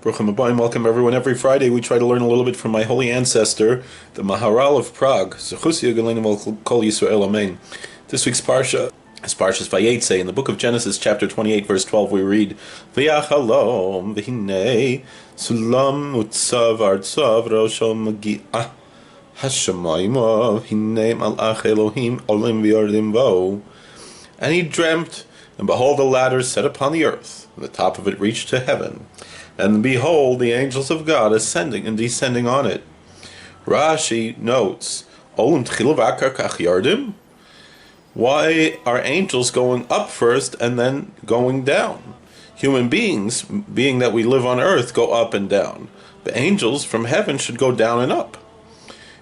Bruchim Abayim, welcome everyone. Every Friday we try to learn a little bit from my holy ancestor, the Maharal of Prague. This week's Parsha is Parshas Vayeitzei. In the book of Genesis, chapter 28, verse 12, we read, V'yachalom v'hinei sulam utzav artzav rosho magi'ah hashamayim v'hinei malach Elohim olim v'yordim vo. And he dreamt, and behold, a ladder set upon the earth, and the top of it reached to heaven. And behold, the angels of God ascending and descending on it. Rashi notes, Olim tchilu v'akar kach yardim? Why are angels going up first and then going down? Human beings, being that we live on earth, go up and down. The angels from heaven should go down and up.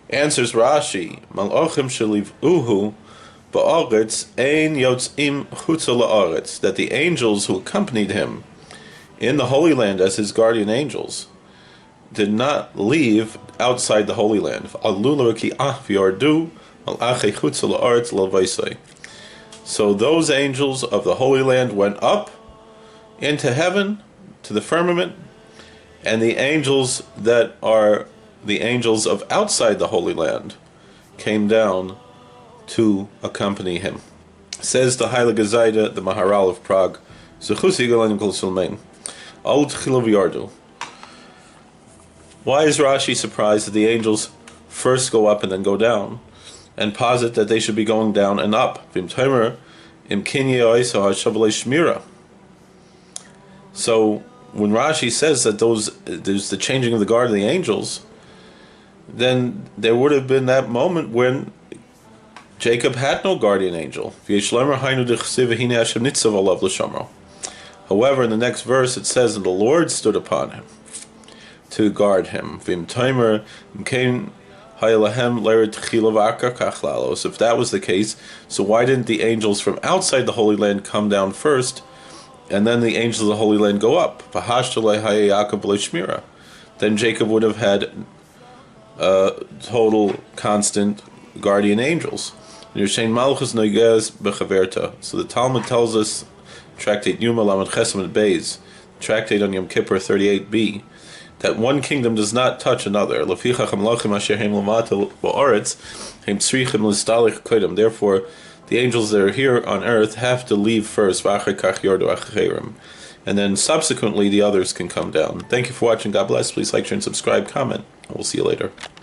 Answers Rashi, Malachim sheliv uhu ba'aretz ein yotzim chutza la'aretz, that the angels who accompanied him in the Holy Land as his guardian angels did not leave outside the Holy Land. So those angels of the Holy Land went up into heaven, to the firmament, and the angels that are the angels of outside the Holy Land came down to accompany him. Says the Heilige Zayda, the Maharal of Prague, why is Rashi surprised that the angels first go up and then go down, and posit that they should be going down and up? So when Rashi says that there's the changing of the guard of the angels, then there would have been that moment when Jacob had no guardian angel. However, in the next verse it says that the Lord stood upon him to guard him. So if that was the case, so why didn't the angels from outside the Holy Land come down first, and then the angels of the Holy Land go up? Then Jacob would have had total, constant guardian angels. So the Talmud tells us, Tractate Yuma Lamed Chesed Beis, Tractate on Yom Kippur 38b, that one kingdom does not touch another. Therefore, the angels that are here on earth have to leave first, and then subsequently the others can come down. Thank you for watching. God bless. Please like, share, and subscribe, comment, and we'll see you later.